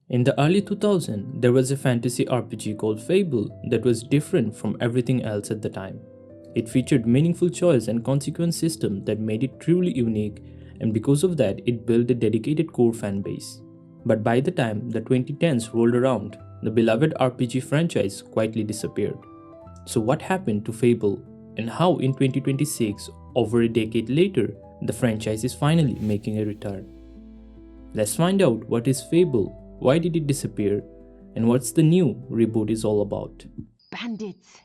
In the early 2000s, there was a fantasy RPG called Fable that was different from everything else at the time. It featured meaningful choice and consequence system that made it truly unique, and because of that, it built a dedicated core fan base. But by the time the 2010s rolled around, the beloved RPG franchise quietly disappeared. So what happened to Fable, and how in 2026, over a decade later, the franchise is finally making a return? Let's find out what is Fable, why did it disappear, and what's the new reboot is all about. Bandits.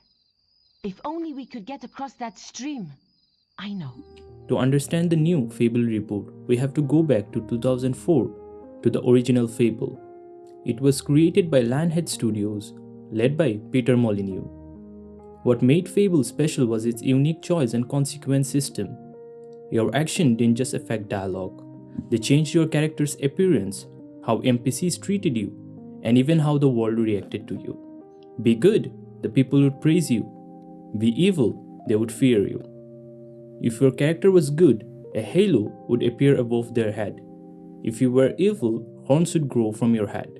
If only we could get across that stream. I know. To understand the new Fable reboot, we have to go back to 2004 to the original Fable. It was created by Lionhead Studios, led by Peter Molyneux. What made Fable special was its unique choice and consequence system. Your action didn't just affect dialogue, they changed your character's appearance, how NPCs treated you, and even how the world reacted to you. Be good, the people would praise you. Be evil, they would fear you. If your character was good, a halo would appear above their head. If you were evil, horns would grow from your head.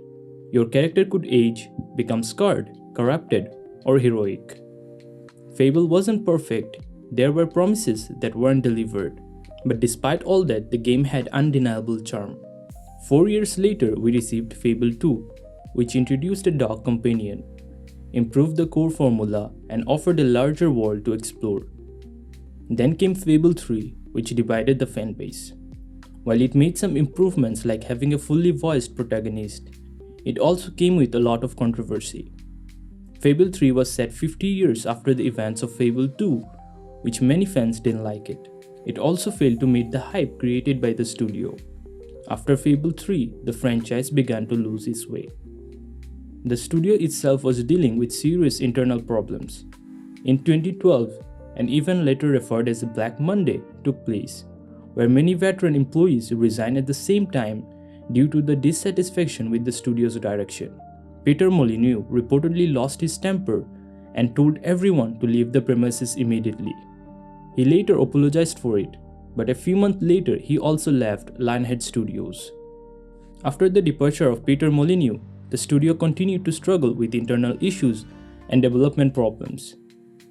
Your character could age, become scarred, corrupted, or heroic. Fable wasn't perfect, there were promises that weren't delivered. But despite all that, the game had undeniable charm. 4 years later, we received Fable 2, which introduced a dog companion, improved the core formula, and offered a larger world to explore. Then came Fable 3, which divided the fanbase. While it made some improvements like having a fully voiced protagonist, it also came with a lot of controversy. Fable 3 was set 50 years after the events of Fable 2, which many fans didn't like it. It also failed to meet the hype created by the studio. After Fable 3, the franchise began to lose its way. The studio itself was dealing with serious internal problems. In 2012, an event later referred as the Black Monday took place, where many veteran employees resigned at the same time due to the dissatisfaction with the studio's direction. Peter Molyneux reportedly lost his temper and told everyone to leave the premises immediately. He later apologized for it, but a few months later he also left Lionhead Studios. After the departure of Peter Molyneux, the studio continued to struggle with internal issues and development problems.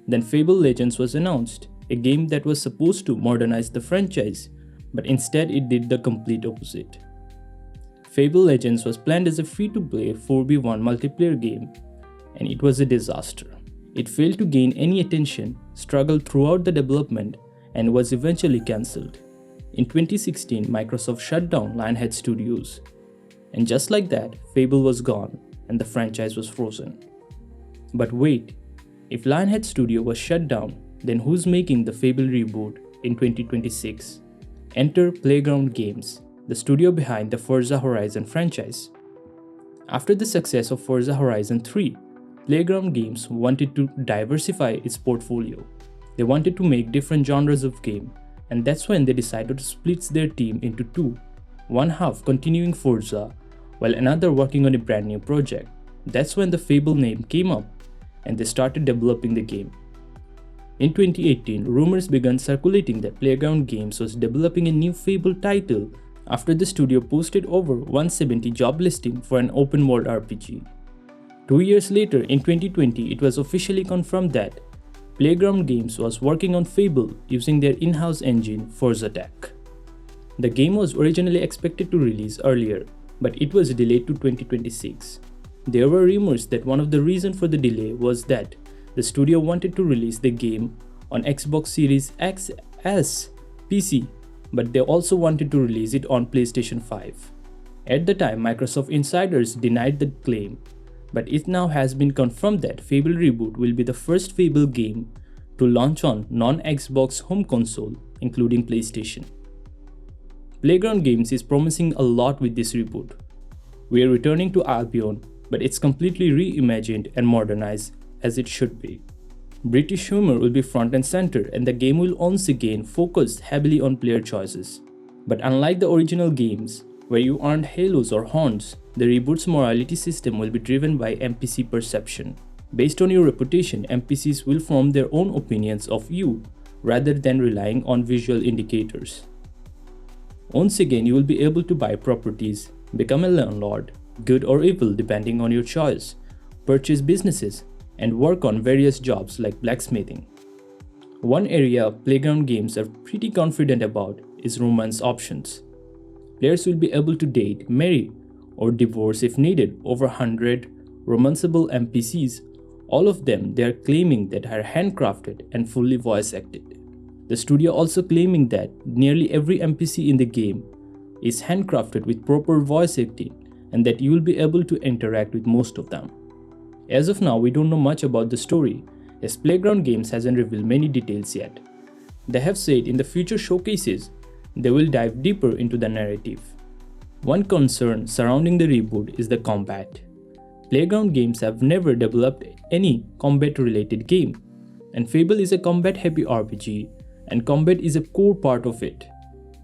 Then Fable Legends was announced, a game that was supposed to modernize the franchise, but instead it did the complete opposite. Fable Legends was planned as a free-to-play 4v1 multiplayer game, and it was a disaster. It failed to gain any attention, struggled throughout the development, and was eventually cancelled. In 2016, Microsoft shut down Lionhead Studios. And just like that, Fable was gone, and the franchise was frozen. But wait, if Lionhead Studio was shut down, then who's making the Fable reboot in 2026? Enter Playground Games, the studio behind the Forza Horizon franchise. After the success of Forza Horizon 3, Playground Games wanted to diversify its portfolio. They wanted to make different genres of game, and that's when they decided to split their team into two, one half continuing Forza, while another working on a brand new project. That's when the Fable name came up, and they started developing the game. In 2018, rumors began circulating that Playground Games was developing a new Fable title after the studio posted over 170 job listings for an open world RPG. 2 years later, in 2020, it was officially confirmed that Playground Games was working on Fable using their in-house engine Forza Tech. The game was originally expected to release earlier, but it was delayed to 2026. There were rumors that one of the reasons for the delay was that the studio wanted to release the game on Xbox Series X, S, PC, but they also wanted to release it on PlayStation 5. At the time, Microsoft insiders denied the claim, but it now has been confirmed that Fable Reboot will be the first Fable game to launch on non-Xbox home console, including PlayStation. Playground Games is promising a lot with this reboot. We are returning to Albion, but it's completely reimagined and modernized as it should be. British humor will be front and center, and the game will once again focus heavily on player choices. But unlike the original games, where you earned halos or horns, the reboot's morality system will be driven by NPC perception. Based on your reputation, NPCs will form their own opinions of you rather than relying on visual indicators. Once again, you will be able to buy properties, become a landlord, good or evil depending on your choice, purchase businesses, and work on various jobs like blacksmithing. One area Playground games are pretty confident about is romance options. Players will be able to date, marry, or divorce if needed over 100 romanceable NPCs, all of them they are claiming that are handcrafted and fully voice acted. The studio also claiming that nearly every NPC in the game is handcrafted with proper voice acting and that you will be able to interact with most of them. As of now, we don't know much about the story, as Playground Games hasn't revealed many details yet. They have said in the future showcases, they will dive deeper into the narrative. One concern surrounding the reboot is the combat. Playground Games have never developed any combat-related game, and Fable is a combat-heavy RPG, and combat is a core part of it.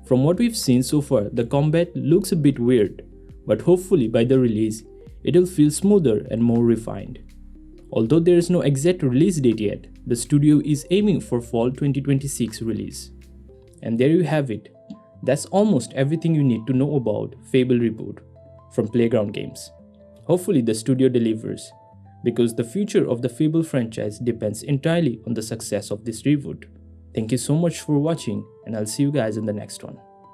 From what we've seen so far, the combat looks a bit weird, but hopefully by the release, it'll feel smoother and more refined. Although there is no exact release date yet, the studio is aiming for fall 2026 release. And there you have it. That's almost everything you need to know about Fable Reboot from Playground Games. Hopefully the studio delivers, because the future of the Fable franchise depends entirely on the success of this reboot. Thank you so much for watching, and I'll see you guys in the next one.